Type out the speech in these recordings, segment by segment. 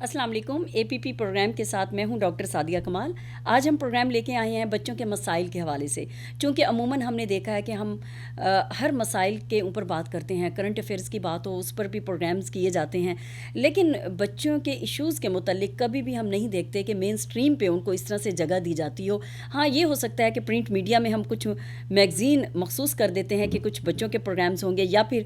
السلام علیکم. اے پی پی پروگرام کے ساتھ میں ہوں ڈاکٹر سعدیہ کمال. آج ہم پروگرام لے کے آئے ہیں بچوں کے مسائل کے حوالے سے. چونکہ عموماً ہم نے دیکھا ہے کہ ہم ہر مسائل کے اوپر بات کرتے ہیں. کرنٹ افیئرس کی بات ہو اس پر بھی پروگرامز کیے جاتے ہیں, لیکن بچوں کے ایشوز کے متعلق کبھی بھی ہم نہیں دیکھتے کہ مین سٹریم پہ ان کو اس طرح سے جگہ دی جاتی ہو. ہاں, یہ ہو سکتا ہے کہ پرنٹ میڈیا میں ہم کچھ میگزین مخصوص کر دیتے ہیں کہ کچھ بچوں کے پروگرامز ہوں گے, یا پھر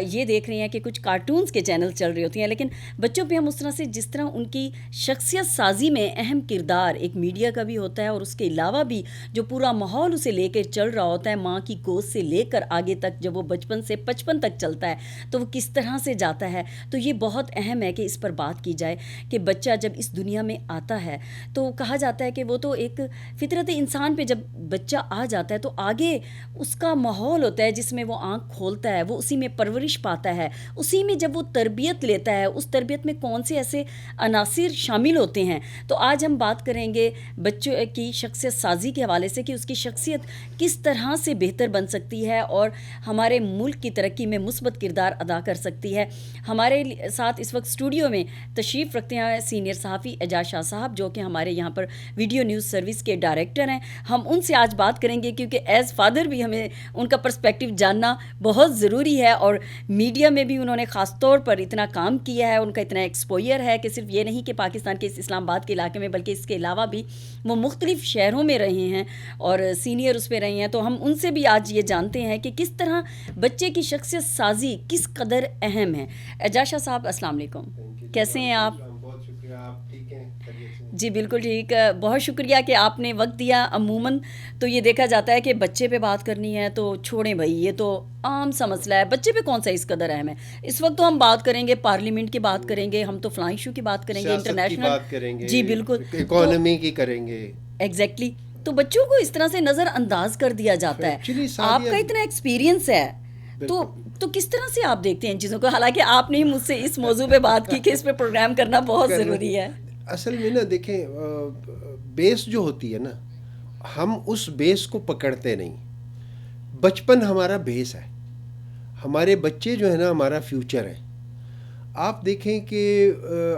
یہ دیکھ رہے ہیں کہ کچھ کارٹونز کے چینل چل رہی ہوتی ہیں, لیکن بچوں پہ ہم اس طرح سے جس طرح ان کی شخصیت سازی میں اہم کردار ایک میڈیا کا بھی ہوتا ہے, اور اس کے علاوہ بھی جو پورا ماحول اسے لے کے چل رہا ہوتا ہے ماں کی گود سے لے کر آگے تک, جب وہ بچپن سے 55 تک چلتا ہے تو وہ کس طرح سے جاتا ہے. تو یہ بہت اہم ہے کہ اس پر بات کی جائے کہ بچہ جب اس دنیا میں آتا ہے تو کہا جاتا ہے کہ وہ تو ایک فطرت انسان پہ جب بچہ آ جاتا ہے تو آگے اس کا ماحول ہوتا ہے جس میں وہ آنکھ کھولتا ہے, وہ اسی میں پرورش پاتا ہے, اسی میں جب وہ تربیت لیتا ہے, اس تربیت میں کون سے ایسے عناصر شامل ہوتے ہیں. تو آج ہم بات کریں گے بچوں کی شخصیت سازی کے حوالے سے کہ اس کی شخصیت کس طرح سے بہتر بن سکتی ہے اور ہمارے ملک کی ترقی میں مثبت کردار ادا کر سکتی ہے. ہمارے ساتھ اس وقت اسٹوڈیو میں تشریف رکھتے ہیں سینئر صحافی اعجاز شاہ صاحب, جو کہ ہمارے یہاں پر ویڈیو نیوز سروس کے ڈائریکٹر ہیں. ہم ان سے آج بات کریں گے کیونکہ ایز فادر بھی ہمیں ان کا پرسپیکٹو جاننا بہت ضروری ہے, اور میڈیا میں بھی انہوں نے خاص طور پر اتنا کام کیا ہے, ان کا اتنا ایکسپوئر ہے کہ صرف یہ نہیں کہ پاکستان کے اس اسلام آباد کے علاقے میں, بلکہ اس کے علاوہ بھی وہ مختلف شہروں میں رہے ہیں اور سینئر اس پہ رہے ہیں. تو ہم ان سے بھی آج یہ جانتے ہیں کہ کس طرح بچے کی شخصیت سازی کس قدر اہم ہے. اعجاز شاہ صاحب السلام علیکم, کیسے ہیں آپ؟ بہت شکریہ, آپ ٹھیک ہیں؟ جی بالکل ٹھیک, بہت شکریہ کہ آپ نے وقت دیا. عموماً تو یہ دیکھا جاتا ہے کہ بچے پہ بات کرنی ہے تو چھوڑیں بھائی, یہ تو عام سا مسئلہ ہے, بچے پہ کون سا اس قدر اہم ہے. اس وقت تو ہم بات کریں گے پارلیمنٹ کی بات کریں گے, ہم تو فلاں ایشو کی بات کریں گے, سیاست کی انٹرنیشنل. بات کریں گے, جی بالکل, اکانومی کی کریں گے. ایگزیکٹلی. تو بچوں کو اس طرح سے نظر انداز کر دیا جاتا ہے. ایکچولی آپ کا اتنا ایکسپیرینس ہے تو کس طرح سے آپ دیکھتے ہیں ان چیزوں کو, حالانکہ آپ نے ہی مجھ سے اس موضوع پہ بات کی کہ اس پہ پروگرام کرنا بہت ضروری ہے. اصل میں نا دیکھیں, بیس جو ہوتی ہے نا, ہم اس بیس کو پکڑتے نہیں. بچپن ہمارا بیس ہے, ہمارے بچے جو ہے نا ہمارا فیوچر ہے. آپ دیکھیں کہ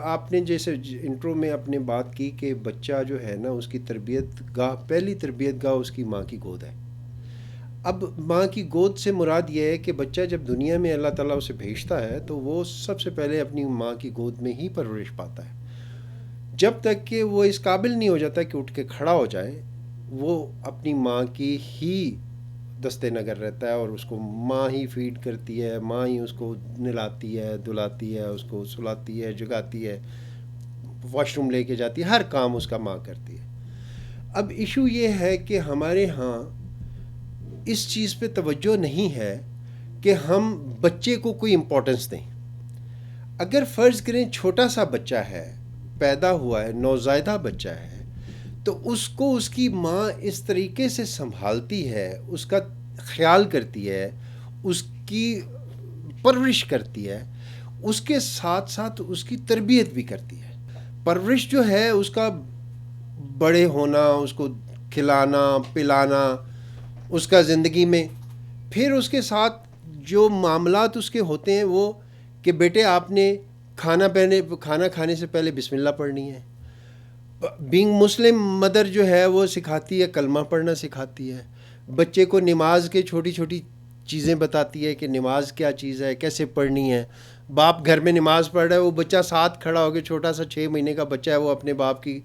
آپ نے جیسے انٹرو میں اپنے بات کی کہ بچہ جو ہے نا اس کی تربیت گاہ, پہلی تربیت گاہ اس کی ماں کی گود ہے. اب ماں کی گود سے مراد یہ ہے کہ بچہ جب دنیا میں اللہ تعالیٰ اسے بھیجتا ہے تو وہ سب سے پہلے اپنی ماں کی گود میں ہی پرورش پاتا ہے. جب تک کہ وہ اس قابل نہیں ہو جاتا کہ اٹھ کے کھڑا ہو جائے, وہ اپنی ماں کی ہی دستے نگر رہتا ہے, اور اس کو ماں ہی فیڈ کرتی ہے, ماں ہی اس کو نلاتی ہے, دلاتی ہے, اس کو سلاتی ہے, جگاتی ہے, واش روم لے کے جاتی ہے, ہر کام اس کا ماں کرتی ہے. اب ایشو یہ ہے کہ ہمارے ہاں اس چیز پہ توجہ نہیں ہے کہ ہم بچے کو کوئی امپورٹنس دیں. اگر فرض کریں چھوٹا سا بچہ ہے, پیدا ہوا ہے, نوزائیدہ بچہ ہے, تو اس کو اس کی ماں اس طریقے سے سنبھالتی ہے, اس کا خیال کرتی ہے, اس کی پرورش کرتی ہے, اس کے ساتھ ساتھ اس کی تربیت بھی کرتی ہے. پرورش جو ہے اس کا بڑے ہونا, اس کو کھلانا پلانا, اس کا زندگی میں پھر اس کے ساتھ جو معاملات اس کے ہوتے ہیں وہ کہ بیٹے آپ نے کھانا کھانے سے پہلے بسم اللہ پڑھنی ہے. بینگ مسلم مدر جو ہے وہ سکھاتی ہے, کلمہ پڑھنا سکھاتی ہے, بچے کو نماز کے چھوٹی چھوٹی چیزیں بتاتی ہے کہ نماز کیا چیز ہے, کیسے پڑھنی ہے. باپ گھر میں نماز پڑھ رہا ہے, وہ بچہ ساتھ کھڑا ہو کے, چھوٹا سا 6 مہینے کا بچہ ہے, وہ اپنے باپ کی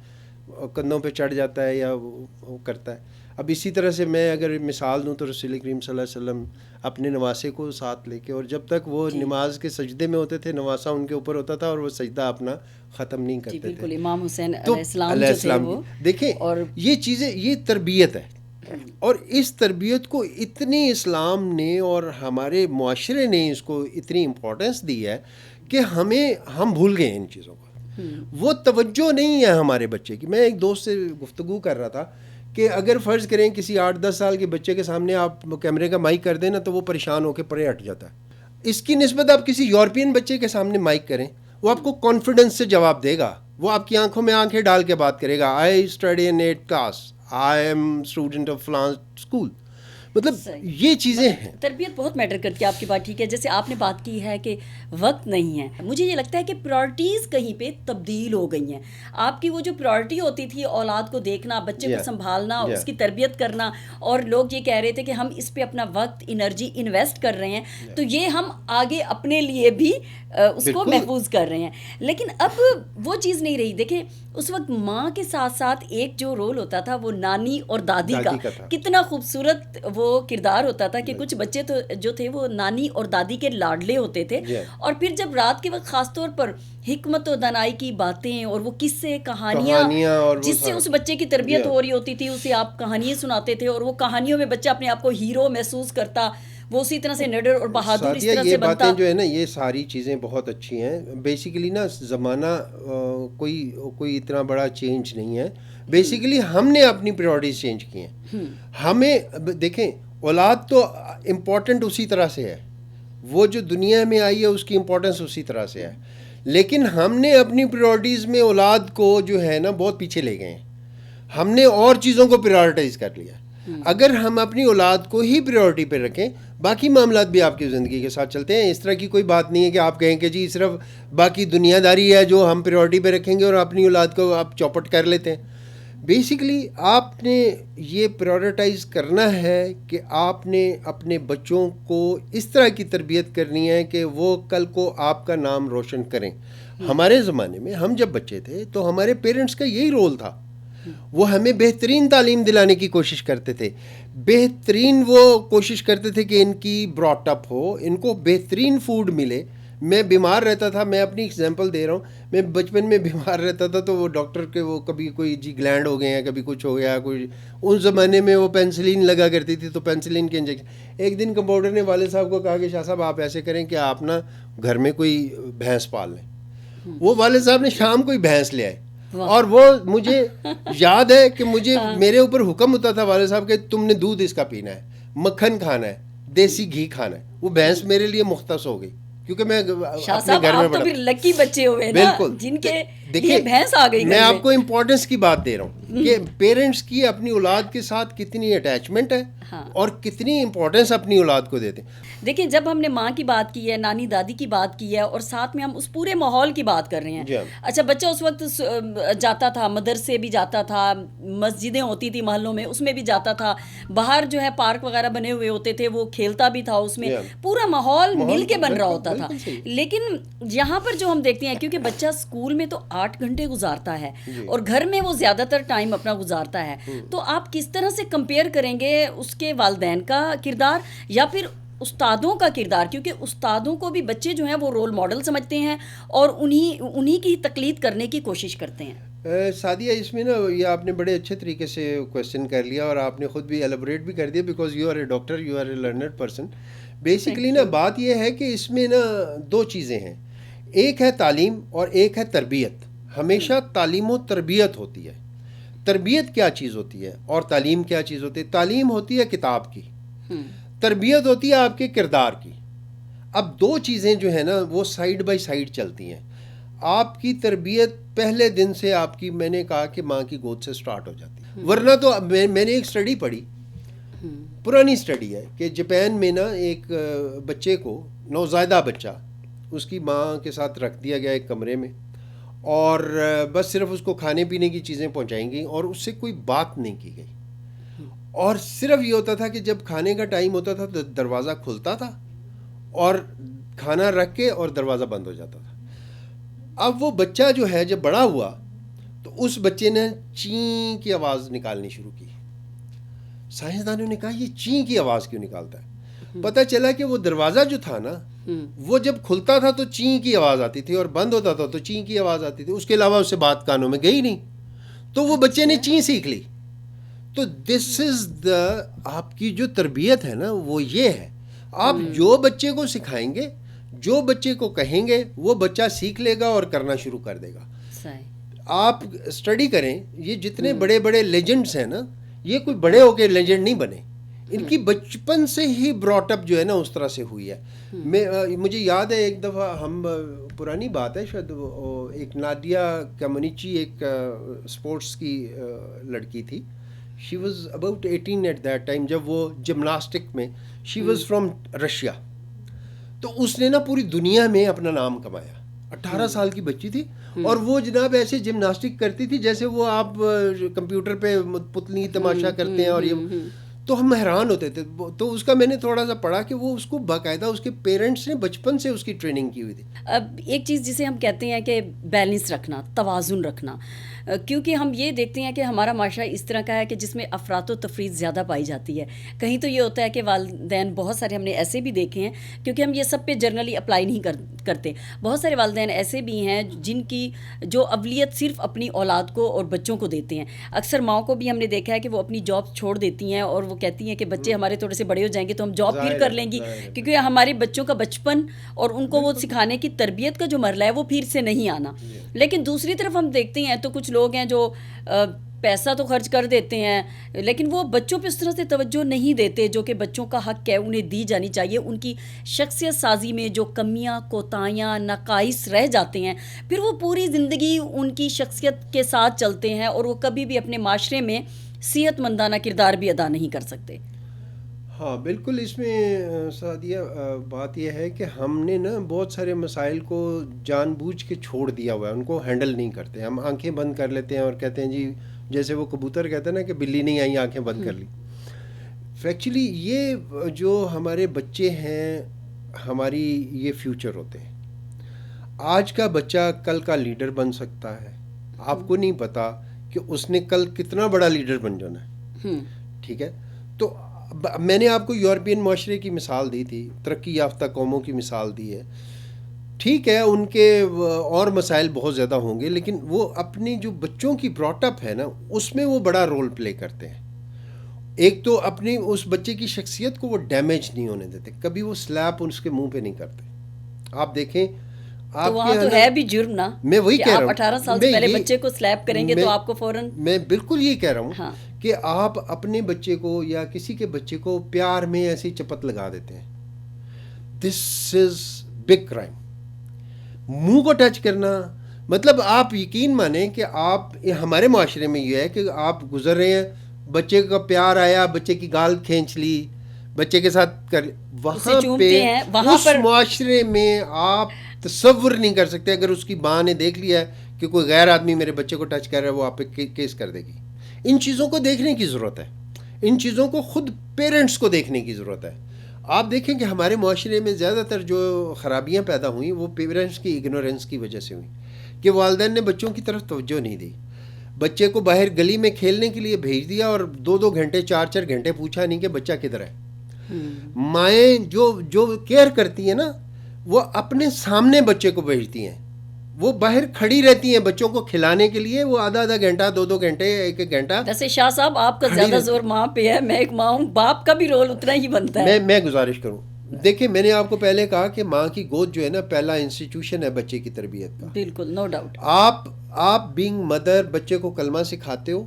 کندھوں پہ چڑھ جاتا ہے یا وہ کرتا ہے. اب اسی طرح سے میں اگر مثال دوں تو رسول کریم صلی اللہ علیہ وسلم اپنے نواسے کو ساتھ لے کے, اور جب تک وہ نماز کے سجدے میں ہوتے تھے نواسا ان کے اوپر ہوتا تھا اور وہ سجدہ اپنا ختم نہیں کرتے تھے. بالکل, امام حسین تو علیہ السلام کی دیکھیں, یہ چیزیں, یہ تربیت ہے, اور اس تربیت کو اتنی اسلام نے اور ہمارے معاشرے نے اس کو اتنی امپورٹنس دی ہے کہ ہم بھول گئے ان چیزوں کو. وہ توجہ نہیں ہے ہمارے بچے کی. میں ایک دوست سے گفتگو کر رہا تھا کہ اگر فرض کریں کسی 8-10 سال کے بچے کے سامنے آپ کیمرے کا مائک کر دیں نا تو وہ پریشان ہو کے پرے ہٹ جاتا ہے. اس کی نسبت آپ کسی یورپین بچے کے سامنے مائک کریں, وہ آپ کو کانفیڈنس سے جواب دے گا, وہ آپ کی آنکھوں میں آنکھیں ڈال کے بات کرے گا. I study in 8th class, I am student of فلان اسکول. مطلب یہ چیزیں ہیں. تربیت بہت میٹر کرتی ہے. آپ کی بات ٹھیک ہے. جیسے آپ نے بات کی ہے کہ وقت نہیں ہے, مجھے یہ لگتا ہے کہ پرائرٹیز کہیں پہ تبدیل ہو گئی ہیں. آپ کی وہ جو پرائرٹی ہوتی تھی اولاد کو دیکھنا, بچے کو سنبھالنا, اس کی تربیت کرنا, اور لوگ یہ کہہ رہے تھے کہ ہم اس پہ اپنا وقت انرجی انویسٹ کر رہے ہیں, تو یہ ہم آگے اپنے لیے بھی اس کو محفوظ کر رہے ہیں. لیکن اب وہ چیز نہیں رہی. دیکھیں اس وقت ماں کے ساتھ ساتھ ایک جو رول ہوتا تھا وہ نانی اور دادی کا کتنا خوبصورت وہ کردار ہوتا تھا کہ کچھ بچے تو جو تھے وہ نانی اور دادی کے لاڈلے ہوتے تھے. اور پھر جب رات کے وقت خاص طور پر حکمت و دانائی کی باتیں اور وہ قصے کہانیاں جس سے اس بچے کی تربیت ہو رہی ہوتی تھی, اسے آپ کہانیاں سناتے تھے, اور وہ کہانیوں میں بچہ اپنے آپ کو ہیرو محسوس کرتا, وہ اسی طرح سے نڈر اور بہادر اس طرح سے بنتا. یہ باتیں جو ہے نا, یہ ساری چیزیں بہت اچھی ہیں. بیسیکلی نا زمانہ کوئی اتنا بڑا چینج نہیں ہے. بیسیکلی ہم نے اپنی پریورٹیز چینج کی ہیں. ہمیں دیکھیں اولاد تو امپورٹنٹ اسی طرح سے ہے, وہ جو دنیا میں آئی ہے اس کی امپورٹنس اسی طرح سے ہے, لیکن ہم نے اپنی پریورٹیز میں اولاد کو جو ہے نا بہت پیچھے لے گئے ہیں. ہم نے اور چیزوں کو پریورٹائز کر لیا. اگر ہم اپنی اولاد کو ہی پریورٹی پہ رکھیں, باقی معاملات بھی آپ کی زندگی کے ساتھ چلتے ہیں. اس طرح کی کوئی بات نہیں ہے کہ آپ کہیں کہ جی صرف باقی دنیا داری ہے جو ہم پریورٹی پہ رکھیں گے اور اپنی اولاد کو آپ چوپٹ کر لیتے ہیں. بیسیکلی آپ نے یہ پریورٹائز کرنا ہے کہ آپ نے اپنے بچوں کو اس طرح کی تربیت کرنی ہے کہ وہ کل کو آپ کا نام روشن کریں. ہمارے زمانے میں ہم جب بچے تھے تو ہمارے پیرنٹس کا یہی رول تھا. وہ ہمیں بہترین تعلیم دلانے کی کوشش کرتے تھے, بہترین وہ کوشش کرتے تھے کہ ان کی براٹ اپ ہو, ان کو بہترین فوڈ ملے. میں بیمار رہتا تھا, میں اپنی ایگزامپل دے رہا ہوں, میں بچپن میں بیمار رہتا تھا تو وہ ڈاکٹر کے وہ کبھی کوئی جی گلینڈ ہو گئے ہیں, کبھی کچھ ہو گیا, کوئی اس زمانے میں وہ پینسلین لگا کرتی تھی تو پینسلین کے انجیکشن. ایک دن کمپاؤنڈر نے والد صاحب کو کہا کہ شاہ صاحب آپ ایسے کریں کہ آپ نا گھر میں کوئی بھینس پال لیں. وہ والد صاحب نے شام کوئی بھینس لے آئے, اور وہ مجھے یاد ہے کہ مجھے میرے اوپر حکم ہوتا تھا والد صاحب کہ تم نے دودھ اس کا پینا ہے, مکھن کھانا ہے, دیسی گھی کھانا ہے. وہ بھینس میرے لیے مختص ہو گئی کیونکہ میں اپنے گھر میں بڑا لکی بچے ہوئے نا, بالکل جن کے لیے بھینس آ گئی. میں آپ کو امپورٹنس کی بات دے رہا ہوں کہ پیرنٹس کی اپنی اولاد کے ساتھ کتنی اٹیچمنٹ ہے اور کتنی امپورٹنس اپنی اولاد کو دیتے ہیں. دیکھیں جب ہم نے ماں کی بات کی ہے, نانی دادی کی بات کی ہے, اور ساتھ میں ہم اس پورے ماحول کی بات کر رہے ہیں. اچھا بچہ اس وقت جاتا تھا, مدرسے بھی جاتا تھا, مسجدیں ہوتی تھی محلوں میں, اس میں بھی جاتا تھا, باہر جو ہے پارک وغیرہ بنے ہوئے ہوتے تھے, وہ کھیلتا بھی تھا, اس میں پورا ماحول مل کے بن رہا ہوتا تھا. لیکن یہاں پر جو ہم دیکھتے ہیں, کیونکہ بچہ اسکول میں تو 8 گھنٹے گزارتا ہے اور گھر میں وہ زیادہ تر ٹائم اپنا گزارتا ہے, تو آپ کس طرح سے کمپیئر کریں گے اس کے والدین کا کردار یا پھر استادوں کا کردار, کیونکہ استادوں کو بھی بچے جو ہیں وہ رول ماڈل سمجھتے ہیں اور انہی کی تقلید کرنے کی کوشش کرتے ہیں. سعدیہ اس میں نا یہ آپ نے بڑے اچھے طریقے سے کویسچن کر لیا اور آپ نے خود بھی ایلیبوریٹ بھی کر دیا, because you are a doctor, you are a learned person. Basically نا بات یہ ہے کہ اس میں نا 2 چیزیں ہیں, ایک ہے تعلیم اور ایک ہے تربیت. ہمیشہ تعلیم و تربیت ہوتی ہے. تربیت کیا چیز ہوتی ہے اور تعلیم کیا چیز ہوتی ہے؟ تعلیم ہوتی ہے کتاب کی, تربیت ہوتی ہے آپ کے کردار کی. اب 2 چیزیں جو ہیں نا وہ سائیڈ بائی سائیڈ چلتی ہیں. آپ کی تربیت پہلے دن سے آپ کی, میں نے کہا کہ ماں کی گود سے سٹارٹ ہو جاتی ہے. ورنہ تو میں نے ایک سٹڈی پڑھی, پرانی سٹڈی ہے, کہ جاپان میں نا ایک بچے کو, نوزائیدہ بچہ, اس کی ماں کے ساتھ رکھ دیا گیا ایک کمرے میں, اور بس صرف اس کو کھانے پینے کی چیزیں پہنچائیں گی اور اس سے کوئی بات نہیں کی گئی. اور صرف یہ ہوتا تھا کہ جب کھانے کا ٹائم ہوتا تھا تو دروازہ کھلتا تھا اور کھانا رکھ کے اور دروازہ بند ہو جاتا تھا. اب وہ بچہ جو ہے جب بڑا ہوا تو اس بچے نے چین کی آواز نکالنی شروع کی. سائنسدانوں نے کہا یہ چین کی آواز کیوں نکالتا ہے؟ پتہ چلا کہ وہ دروازہ جو تھا نا وہ جب کھلتا تھا تو چین کی آواز آتی تھی اور بند ہوتا تھا تو چین کی آواز آتی تھی, اس کے علاوہ اس سے بات کانوں میں گئی نہیں. تو وہ بچے نے چین سیکھ لی. تو دس از آپ کی جو تربیت ہے نا وہ یہ ہے, آپ جو بچے کو سکھائیں گے, جو بچے کو کہیں گے, وہ بچہ سیکھ لے گا اور کرنا شروع کر دے گا. آپ اسٹڈی کریں, یہ جتنے بڑے بڑے لیجنڈس ہیں نا, یہ کوئی بڑے ہو کے لیجنڈ نہیں بنے, ان کی بچپن سے ہی براٹ اپ جو ہے نا اس طرح سے ہوئی ہے. مجھے یاد ہے ایک دفعہ, ہم پرانی بات ہے شاید, ایک نادیہ کمونیچی ایک اسپورٹس کی لڑکی تھی, she was about 18 at that time, جب وہ جمناسٹک میں, شی واز فرام رشیا. تو اس نے نا پوری دنیا میں اپنا نام کمایا. 18 سال کی بچی تھی, اور وہ جناب ایسے جمناسٹک کرتی تھی جیسے وہ آپ کمپیوٹر پہ پتلی تماشا کرتے ہیں, اور یہ تو ہم حیران ہوتے تھے. تو اس کا میں نے تھوڑا سا پڑھا کہ وہ اس کو باقاعدہ اس کے پیرنٹس نے بچپن سے اس کی ٹریننگ کی ہوئی تھی. اب ایک چیز جسے ہم کہتے ہیں کہ بیلنس رکھنا, توازن رکھنا, کیونکہ ہم یہ دیکھتے ہیں کہ ہمارا معاشرہ اس طرح کا ہے کہ جس میں افراط و تفریط زیادہ پائی جاتی ہے. کہیں تو یہ ہوتا ہے کہ والدین, بہت سارے ہم نے ایسے بھی دیکھے ہیں, کیونکہ ہم یہ سب پہ جرنلی اپلائی نہیں کرتے, بہت سارے والدین ایسے بھی ہیں جن کی جو اولویت صرف اپنی اولاد کو اور بچوں کو دیتے ہیں. اکثر ماؤں کو بھی ہم نے دیکھا ہے کہ وہ اپنی جاب چھوڑ دیتی ہیں, اور وہ کہتی ہیں کہ بچے ہمارے تھوڑے سے بڑے ہو جائیں گے تو ہم جاب پھر کر لیں گی, کیونکہ ہمارے بچوں کا بچپن اور ان کو وہ سکھانے کی تربیت کا جو مرحلہ ہے وہ پھر سے نہیں آنا. لیکن دوسری طرف ہم دیکھتے ہیں تو کچھ لوگ ہیں جو پیسہ تو خرچ کر دیتے ہیں, لیکن وہ بچوں پہ اس طرح سے توجہ نہیں دیتے جو کہ بچوں کا حق ہے, انہیں دی جانی چاہیے. ان کی شخصیت سازی میں جو کمیاں, کوتاہیاں, نقائص رہ جاتے ہیں, پھر وہ پوری زندگی ان کی شخصیت کے ساتھ چلتے ہیں, اور وہ کبھی بھی اپنے معاشرے میں صحت مندانہ کردار بھی ادا نہیں کر سکتے. ہاں بالکل. اس میں سعدیہ بات یہ ہے کہ ہم نے نا بہت سارے مسائل کو جان بوجھ کے چھوڑ دیا ہوا ہے, ان کو ہینڈل نہیں کرتے. ہم آنکھیں بند کر لیتے ہیں اور کہتے ہیں جی, جیسے وہ کبوتر کہتے ہیں نا کہ بلی نہیں آئی آنکھیں بند کر لی. ایکچولی یہ جو ہمارے بچے ہیں, ہماری یہ فیوچر ہوتے ہیں. آج کا بچہ کل کا لیڈر بن سکتا ہے. آپ کو نہیں پتا کہ اس نے کل کتنا بڑا لیڈر بن جانا ہے. ٹھیک ہے, تو میں نے آپ کو یورپین معاشرے کی مثال دی تھی, ترقی یافتہ قوموں کی مثال دی ہے. ٹھیک ہے, ان کے اور مسائل بہت زیادہ ہوں گے, لیکن وہ اپنی جو بچوں کی براٹ اپ ہے نا, اس میں وہ بڑا رول پلے کرتے ہیں. ایک تو اپنی اس بچے کی شخصیت کو وہ ڈیمیج نہیں ہونے دیتے, کبھی وہ سلیپ اس کے منہ پہ نہیں کرتے. آپ دیکھیں, تو وہاں تو ہے بھی جرم نا, میں وہی کہہ رہا ہوں, 18 سال سے پہلے بچے کو سلیپ کریں گے تو آپ کو فوراً, میں بالکل یہی کہہ رہا ہوں کہ آپ اپنے بچے کو یا کسی کے بچے کو پیار میں ایسی چپت لگا دیتے ہیں. دس از بگ کرائم. منہ کو ٹچ کرنا, مطلب آپ یقین مانیں کہ آپ, ہمارے معاشرے میں یہ ہے کہ آپ گزر رہے ہیں, بچے کا پیار آیا, بچے کی گال کھینچ لی, بچے کے ساتھ کر, وہاں پہ اس معاشرے میں آپ تصور نہیں کر سکتے. اگر اس کی ماں نے دیکھ لیا ہے کہ کوئی غیر آدمی میرے بچے کو ٹچ کر رہا ہے, وہ آپ پہ کیس کر دے گی. ان چیزوں کو دیکھنے کی ضرورت ہے, ان چیزوں کو خود پیرنٹس کو دیکھنے کی ضرورت ہے. آپ دیکھیں کہ ہمارے معاشرے میں زیادہ تر جو خرابیاں پیدا ہوئیں وہ پیرنٹس کی اگنورینس کی وجہ سے ہوئیں, کہ والدین نے بچوں کی طرف توجہ نہیں دی. بچے کو باہر گلی میں کھیلنے کے لیے بھیج دیا, اور 2 گھنٹے 4 گھنٹے پوچھا نہیں کہ بچہ کدھر ہے. مائیں جو کیئر کرتی ہیں نا, وہ اپنے سامنے بچے کو بھیجتی ہیں, وہ باہر کھڑی رہتی ہیں بچوں کو کھلانے کے لیے, وہ آدھا گھنٹہ 2 گھنٹے 1 گھنٹہ. ویسے شاہ صاحب آپ کا زیادہ زور ماں پہ ہے, میں ایک ماں ہوں, باپ کا بھی رول اتنا ہی بنتا ہے. میں گزارش کروں, دیکھیں میں نے آپ کو پہلے کہا کہ ماں کی گود جو ہے نا پہلا انسٹیٹیوشن ہے بچے کی تربیت کا. بالکل, نو ڈاؤٹ. آپ بینگ مدر بچے کو کلمہ سکھاتے ہو,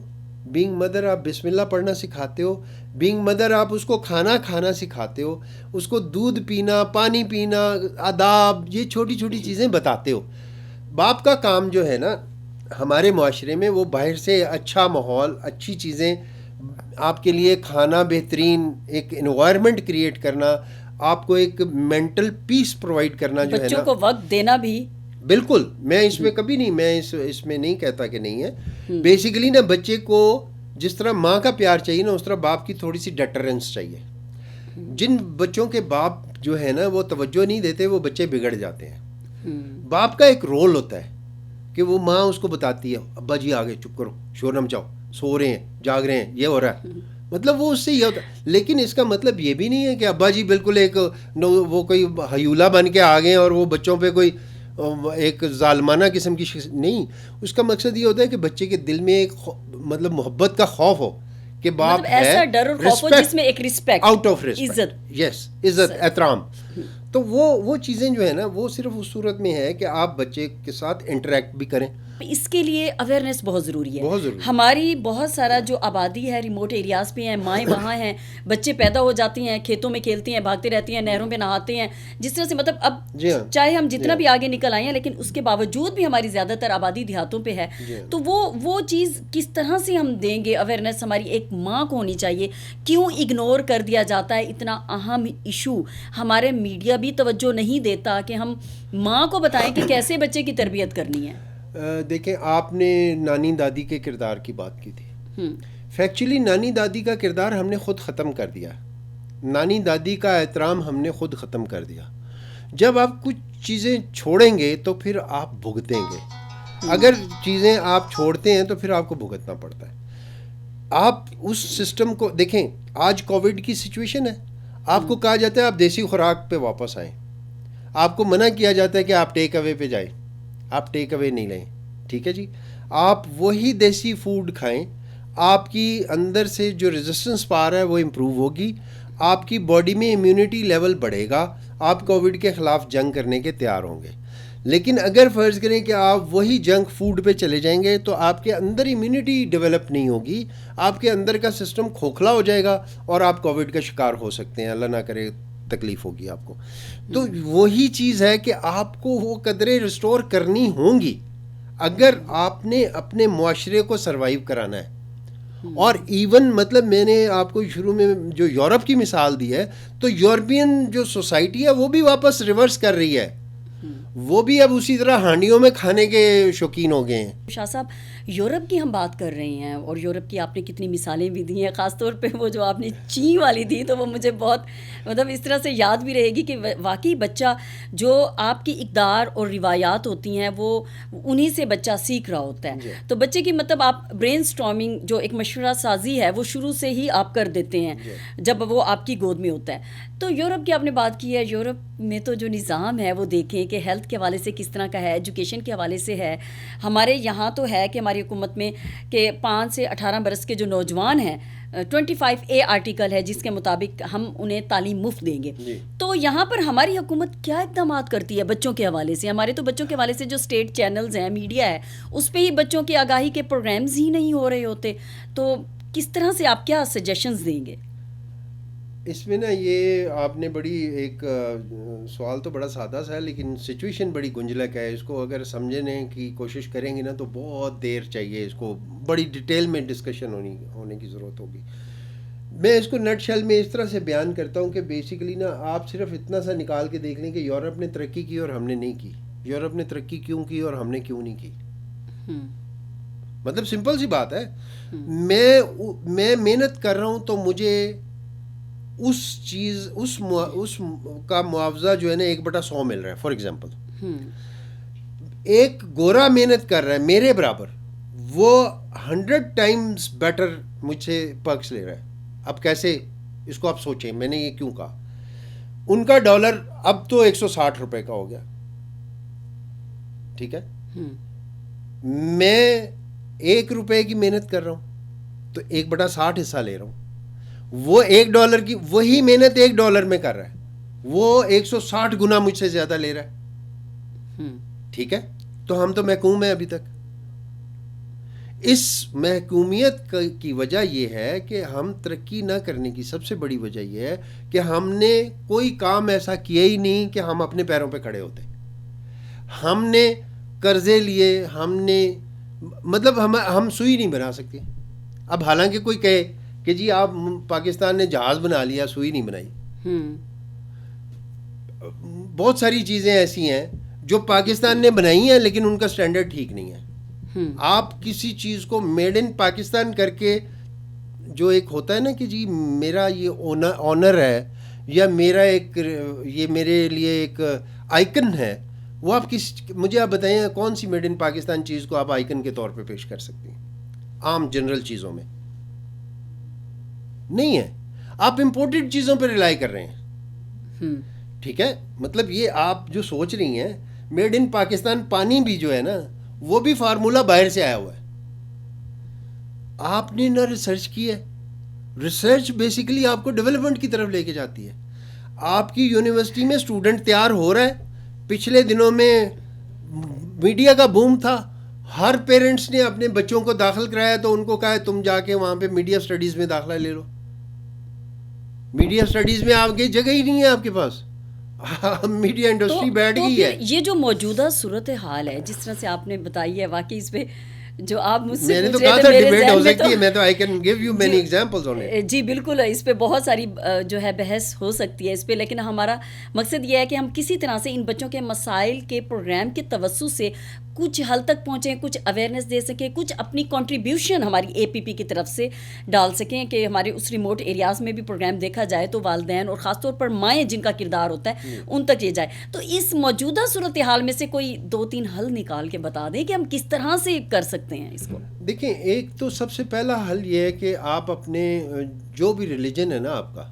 بینگ مدر آپ بسم اللہ پڑھنا سکھاتے ہو, بینگ مدر آپ اس کو کھانا سکھاتے ہو, اس کو دودھ پینا, پانی پینا, آداب, یہ چھوٹی چھوٹی چیزیں بتاتے ہو. باپ کا کام جو ہے نا ہمارے معاشرے میں, وہ باہر سے اچھا ماحول, اچھی چیزیں, آپ کے لیے کھانا, بہترین ایک انوائرمنٹ کریٹ کرنا, آپ کو ایک مینٹل پیس پرووائڈ کرنا جو ہے نا, بچوں کو وقت دینا بھی. بالکل, میں اس میں کبھی نہیں, میں اس میں نہیں کہتا کہ نہیں ہے. بیسیکلی نا بچے کو جس طرح ماں کا پیار چاہیے نا, اس طرح باپ کی تھوڑی سی ڈیٹرنس چاہیے. جن بچوں کے باپ جو ہے نا وہ توجہ نہیں دیتے, وہ بچے بگڑ جاتے ہیں. باپ کا ایک رول ہوتا ہے کہ وہ ماں اس کو بتاتی ہے, ابا جی آگے چپ کرو, شور نہ مچاؤ, سو رہے ہیں, جاگ رہے ہیں, یہ ہو رہا ہے. مطلب وہ اس سے یہ ہوتا ہے, لیکن اس کا مطلب یہ بھی نہیں ہے کہ ابا جی بالکل ایک وہ کوئی ہیولا بن کے آ گئے اور وہ بچوں پہ کوئی ایک ظالمانہ قسم کی نہیں. اس کا مقصد یہ ہوتا ہے کہ بچے کے دل میں ایک مطلب محبت کا خوف ہو کہ باپ ہے, ایسا ڈر اور خوف ہو جس میں ایک رسپیکٹ, آؤٹ آف رسپیکٹ, عزت, یس, عزت, احترام. تو وہ چیزیں جو ہے نا وہ صرف اس صورت میں ہے کہ آپ بچے کے ساتھ انٹریکٹ بھی کریں, اس کے لیے اویئرنیس بہت ضروری ہے. بہت ضروری. ہماری بہت سارا جو آبادی ہے ریموٹ ایریاز پہ ہیں, مائیں وہاں ہیں, بچے پیدا ہو جاتی ہیں, کھیتوں میں کھیلتی ہیں, بھاگتے رہتی ہیں, نہروں پہ نہاتے ہیں, جس طرح سے مطلب اب چاہے ہم جتنا بھی آگے نکل آئے ہیں لیکن اس کے باوجود بھی ہماری زیادہ تر آبادی دیہاتوں پہ ہے. تو وہ چیز کس طرح سے ہم دیں گے اویئرنیس؟ ہماری ایک ماں کو ہونی چاہیے. کیوں اگنور کر دیا جاتا ہے اتنا اہم ایشو؟ ہمارے میڈیا بھی توجہ نہیں دیتا کہ ہم ماں کو بتائیں کہ کیسے بچے کی تربیت کرنی ہے. دیکھیں, آپ نے نانی دادی کے کردار کی بات کی تھی. فیکچولی نانی دادی کا کردار ہم نے خود ختم کر دیا. نانی دادی کا احترام ہم نے خود ختم کر دیا. جب آپ کچھ چیزیں چھوڑیں گے تو پھر آپ بھگتیں گے. اگر چیزیں آپ چھوڑتے ہیں تو پھر آپ کو بھگتنا پڑتا ہے. آپ اس سسٹم کو دیکھیں, آج کووڈ کی سچویشن ہے, آپ کو کہا جاتا ہے آپ دیسی خوراک پہ واپس آئیں. آپ کو منع کیا جاتا ہے کہ آپ ٹیک اوے پہ جائیں, آپ ٹیک اوے نہیں لیں. ٹھیک ہے جی, آپ وہی دیسی فوڈ کھائیں, آپ کی اندر سے جو ریزسٹنس پاور ہے وہ امپروو ہوگی, آپ کی باڈی میں امیونٹی لیول بڑھے گا, آپ کووڈ کے خلاف جنگ کرنے کے تیار ہوں گے. لیکن اگر فرض کریں کہ آپ وہی جنک فوڈ پہ چلے جائیں گے تو آپ کے اندر امیونٹی ڈیولپ نہیں ہوگی, آپ کے اندر کا سسٹم کھوکھلا ہو جائے گا اور آپ کووڈ کا شکار ہو سکتے ہیں. اللہ نہ کرے تکلیف ہوگی آپ کو. تو وہی چیز ہے کہ آپ کو وہ قدریں ریسٹور کرنی ہوں گی اگر آپ نے اپنے معاشرے کو سروائیو کرانا ہے. اور ایون مطلب میں نے آپ کو شروع میں جو یورپ کی مثال دی ہے, تو یورپین جو سوسائٹی ہے وہ بھی واپس ریورس کر رہی ہے. وہ بھی اب اسی طرح ہانڈیوں میں کھانے کے شوقین ہو گئے ہیں. شاہ صاحب, یورپ کی ہم بات کر رہے ہیں اور یورپ کی آپ نے کتنی مثالیں بھی دی ہیں, خاص طور پہ وہ جو آپ نے چین والی دی تو وہ مجھے بہت مطلب اس طرح سے یاد بھی رہے گی کہ واقعی بچہ جو آپ کی اقدار اور روایات ہوتی ہیں وہ انہی سے بچہ سیکھ رہا ہوتا ہے. تو بچے کی مطلب آپ برین اسٹارمنگ جو ایک مشورہ سازی ہے وہ شروع سے ہی آپ کر دیتے ہیں جب وہ آپ کی گود میں ہوتا ہے. تو یورپ کی آپ نے بات کی ہے, یورپ میں تو جو نظام ہے وہ دیکھیں کہ ہیلتھ کے حوالے سے کس طرح کا ہے, ایجوکیشن کے حوالے سے ہے. ہمارے یہاں تو ہے کہ ہماری حکومت میں کہ 5 سے 18 برس کے جو نوجوان ہیں 25A آرٹیکل ہے جس کے مطابق ہم انہیں تعلیم مفت دیں گے. تو یہاں پر ہماری حکومت کیا اقدامات کرتی ہے بچوں کے حوالے سے؟ ہمارے تو بچوں کے حوالے سے جو اسٹیٹ چینلز ہیں, میڈیا ہے, اس پہ ہی بچوں کی آگاہی کے پروگرامز ہی نہیں ہو رہے ہوتے. تو کس طرح سے آپ کیا سجیشنز دیں گے؟ اس میں نا یہ آپ نے بڑی ایک سوال تو بڑا سادہ سا ہے لیکن سچویشن بڑی گنجلک ہے. اس کو اگر سمجھنے کی کوشش کریں گے نا تو بہت دیر چاہیے, اس کو بڑی ڈیٹیل میں ڈسکشن ہونے کی ضرورت ہوگی. میں اس کو نٹ شیل میں اس طرح سے بیان کرتا ہوں کہ بیسیکلی نا آپ صرف اتنا سا نکال کے دیکھ لیں کہ یورپ نے ترقی کی اور ہم نے نہیں کی. یورپ نے ترقی کیوں کی اور ہم نے کیوں نہیں کی؟ مطلب سمپل سی بات ہے. میں محنت کر رہا ہوں تو مجھے اس چیز اس کا معاوضہ جو ہے نا 1/100 مل رہا ہے. فار ایگزامپل ایک گورا محنت کر رہا ہے میرے برابر, وہ 100 ٹائمز بیٹر مجھ سے پرکس لے رہا ہے. اب کیسے, اس کو آپ سوچیں, میں نے یہ کیوں کہا. ان کا ڈالر اب تو 160 روپے کا ہو گیا, ٹھیک ہے. میں 1 روپے کی محنت کر رہا ہوں تو 1/60 حصہ لے رہا ہوں. وہ $1 کی وہی محنت $1 میں کر رہا ہے, وہ 160 گنا مجھ سے زیادہ لے رہا ہے. ٹھیک ہے, تو ہم تو محکوم ہیں ابھی تک. اس محکومیت کی وجہ یہ ہے کہ ہم ترقی نہ کرنے کی سب سے بڑی وجہ یہ ہے کہ ہم نے کوئی کام ایسا کیا ہی نہیں کہ ہم اپنے پیروں پہ کھڑے ہوتے. ہم نے قرضے لیے, ہم نے مطلب ہم سوئی نہیں بنا سکتے. اب حالانکہ کوئی کہے کہ جی آپ پاکستان نے جہاز بنا لیا, سوئی نہیں بنائی. بہت ساری چیزیں ایسی ہیں جو پاکستان نے بنائی ہیں لیکن ان کا سٹینڈرڈ ٹھیک نہیں ہے. آپ کسی چیز کو میڈ ان پاکستان کر کے, جو ایک ہوتا ہے نا کہ جی میرا یہ آنر ہے یا میرا ایک یہ میرے لیے ایک آئیکن ہے, وہ آپ مجھے آپ بتائیں کون سی میڈ ان پاکستان چیز کو آپ آئیکن کے طور پہ پیش کر سکتے ہیں عام جنرل چیزوں میں؟ نہیں ہے. آپ امپورٹڈ چیزوں پہ ریلائی کر رہے ہیں. ٹھیک ہے, مطلب یہ آپ جو سوچ رہی ہیں میڈ ان پاکستان, پانی بھی جو ہے نا وہ بھی فارمولا باہر سے آیا ہوا ہے. آپ نے نہ ریسرچ کی ہے. ریسرچ بیسیکلی آپ کو ڈیولپمنٹ کی طرف لے کے جاتی ہے. آپ کی یونیورسٹی میں اسٹوڈنٹ تیار ہو رہا ہے. پچھلے دنوں میں میڈیا کا بوم تھا, ہر پیرنٹس نے اپنے بچوں کو داخل کرایا تو ان کو کہا ہے تم جا کے وہاں پہ میڈیا اسٹڈیز میں داخلہ لے لو. میڈیا اسٹڈیز میں آپ کی جگہ ہی نہیں ہے آپ کے پاس. میڈیا انڈسٹری بیٹھ گئی ہے. یہ جو موجودہ صورتحال ہے جس طرح سے آپ نے بتائی ہے، واقعی اس پہ جو آپ مجھ سے میں نے تو پوچھ رہے کہا تھے تھا میرے ڈیبیٹ ہو ذہن میں سکتی ہے. میں تو I can give you many examples on it. جی بالکل، اس پہ بہت ساری جو ہے بحث ہو سکتی ہے اس پہ، لیکن ہمارا مقصد یہ ہے کہ ہم کسی طرح سے ان بچوں کے مسائل کے پروگرام کے توسط سے کچھ حل تک پہنچیں، کچھ اویئرنیس دے سکیں، کچھ اپنی کنٹریبیوشن ہماری اے پی پی کی طرف سے ڈال سکیں کہ ہمارے اس ریموٹ ایریاز میں بھی پروگرام دیکھا جائے تو والدین اور خاص طور پر مائیں جن کا کردار ہوتا ہے ان تک یہ جائے. تو اس موجودہ صورتحال میں سے کوئی 2-3 حل نکال کے بتا دیں کہ ہم کس طرح سے کر سکتے ہیں اس کو. دیکھیں، ایک تو سب سے پہلا حل یہ ہے کہ آپ اپنے جو بھی ریلیجن ہے نا آپ کا،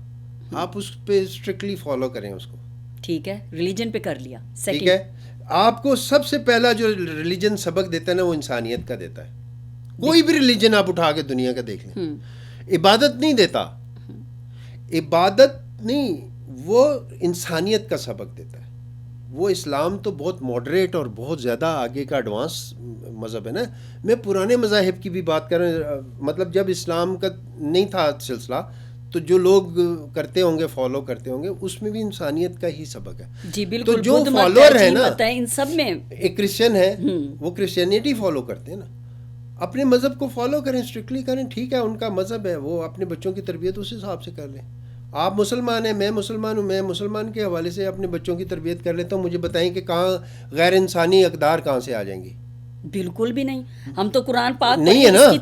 آپ اس پہ اسٹرکٹلی فالو کریں اس کو. ٹھیک ہے، ریلیجن پہ کر لیا. ٹھیک ہے، آپ کو سب سے پہلا جو ریلیجن سبق دیتا ہے نا وہ انسانیت کا دیتا ہے. کوئی بھی ریلیجن آپ اٹھا کے دنیا کا دیکھ لیں، عبادت نہیں دیتا، عبادت نہیں، وہ انسانیت کا سبق دیتا ہے. وہ اسلام تو بہت ماڈریٹ اور بہت زیادہ آگے کا ایڈوانس مذہب ہے نا. میں پرانے مذاہب کی بھی بات کر رہا ہوں، مطلب جب اسلام کا نہیں تھا سلسلہ تو جو لوگ کرتے ہوں گے، فالو کرتے ہوں گے، اس میں بھی انسانیت کا ہی سبق ہے. جی بالکل. تو جو فالوور ہے نا، ان سب میں ایک کرسچن ہے وہ کرسچینٹی فالو کرتے ہیں نا، اپنے مذہب کو فالو کریں، اسٹرکٹلی کریں. ٹھیک ہے، ان کا مذہب ہے، وہ اپنے بچوں کی تربیت اس حساب سے کر لیں. آپ مسلمان ہیں، میں مسلمان ہوں، میں مسلمان کے حوالے سے اپنے بچوں کی تربیت کر لیتا ہوں. مجھے بتائیں کہ کہاں غیر انسانی اقدار کہاں سے آ جائیں گی؟ بالکل بھی نہیں. ہم تو قرآن پاک نہیں ہے نا، اس کی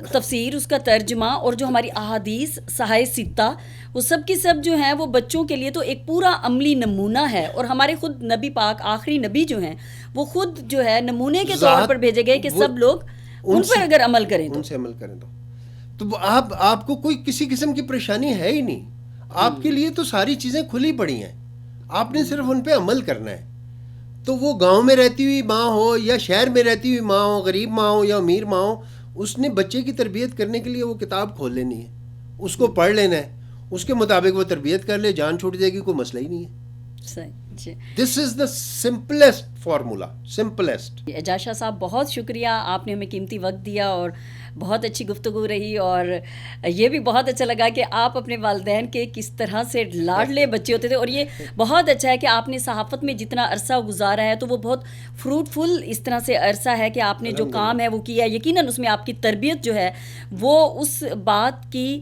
تفسیر اس کا ترجمہ اور جو ہماری احادیث صحیح ستہ وہ سب کی سب جو ہیں وہ بچوں کے لیے تو ایک پورا عملی نمونہ ہے. اور ہمارے خود نبی پاک آخری نبی جو ہیں وہ خود جو ہے نمونے کے طور پر بھیجے گئے کہ سب لوگ ان پر اگر عمل کریں تو، ان سے عمل کریں تو آپ کو کوئی کسی قسم کی پریشانی ہے ہی نہیں. آپ کے لیے تو ساری چیزیں کھلی پڑی ہیں، آپ نے صرف ان پہ عمل کرنا ہے. تو وہ گاؤں میں رہتی ہوئی ماں ہو یا شہر میں رہتی ہوئی ماں ہو، غریب ماں ہو یا امیر ماں ہو، اس نے بچے کی تربیت کرنے کے لیے وہ کتاب کھول لینی ہے، اس کو پڑھ لینا ہے، اس کے مطابق وہ تربیت کر لے، جان چھوٹ جائے گی، کوئی مسئلہ ہی نہیں ہے. دس از دا سمپلسٹ فارمولا، سمپلسٹ. اعجاز شاہ صاحب بہت شکریہ، آپ نے ہمیں قیمتی وقت دیا اور بہت اچھی گفتگو رہی. اور یہ بھی بہت اچھا لگا کہ آپ اپنے والدین کے کس طرح سے لاڈلے بچے ہوتے تھے. اور یہ بہت اچھا ہے کہ آپ نے صحافت میں جتنا عرصہ گزارا ہے تو وہ بہت فروٹفل اس طرح سے عرصہ ہے کہ آپ نے جو کام ہے وہ کیا ہے. یقیناً اس میں آپ کی تربیت جو ہے وہ اس بات کی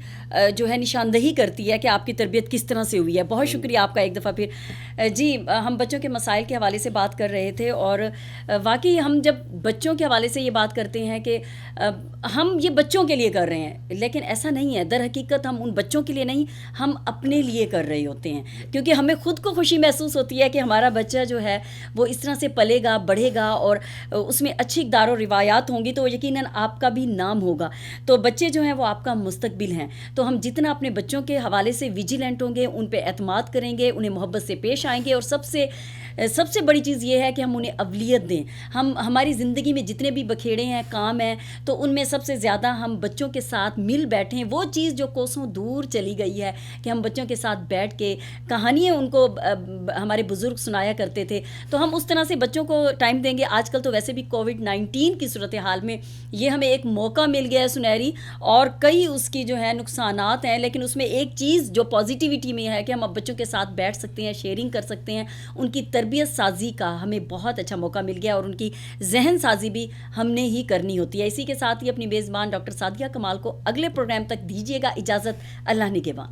جو ہے نشاندہی کرتی ہے کہ آپ کی تربیت کس طرح سے ہوئی ہے. بہت شکریہ آپ کا ایک دفعہ پھر. جی، ہم بچوں کے مسائل کے حوالے سے بات کر رہے تھے اور واقعی ہم جب بچوں کے حوالے سے یہ بات کرتے ہیں کہ ہم یہ بچوں کے لیے کر رہے ہیں، لیکن ایسا نہیں ہے. در حقیقت ہم ان بچوں کے لیے نہیں، ہم اپنے لیے کر رہے ہوتے ہیں، کیونکہ ہمیں خود کو خوشی محسوس ہوتی ہے کہ ہمارا بچہ جو ہے وہ اس طرح سے پلے گا، بڑھے گا اور اس میں اچھی اقدار و روایات ہوں گی تو یقیناً آپ کا بھی نام ہوگا. تو بچے جو ہیں وہ آپ کا مستقبل ہیں. تو ہم جتنا اپنے بچوں کے حوالے سے ویجیلنٹ ہوں گے، ان پہ اعتماد کریں گے، انہیں محبت سے پیش آئیں گے، اور سب سے بڑی چیز یہ ہے کہ ہم انہیں اولویت دیں. ہماری زندگی میں جتنے بھی بکھیڑے ہیں، کام ہیں، تو ان میں سب سے زیادہ ہم بچوں کے ساتھ مل بیٹھیں. وہ چیز جو کوسوں دور چلی گئی ہے کہ ہم بچوں کے ساتھ بیٹھ کے کہانیاں ان کو ہمارے بزرگ سنایا کرتے تھے، تو ہم اس طرح سے بچوں کو ٹائم دیں گے. آج کل تو ویسے بھی کووڈ-19 کی صورتحال میں یہ ہمیں ایک موقع مل گیا ہے سنہری، اور کئی اس کی جو ہے نقصانات ہیں، لیکن اس میں ایک چیز جو پازیٹیوٹی میں ہے کہ ہم اب بچوں کے ساتھ بیٹھ سکتے ہیں، شیئرنگ کر سکتے ہیں. ان کی تربیت سازی کا ہمیں بہت اچھا موقع مل گیا اور ان کی ذہن سازی بھی ہم نے ہی کرنی ہوتی ہے. اسی کے ساتھ ہی اپنی میزبان ڈاکٹر سعدیہ کمال کو اگلے پروگرام تک دیجیے گا اجازت. اللہ نگہبان.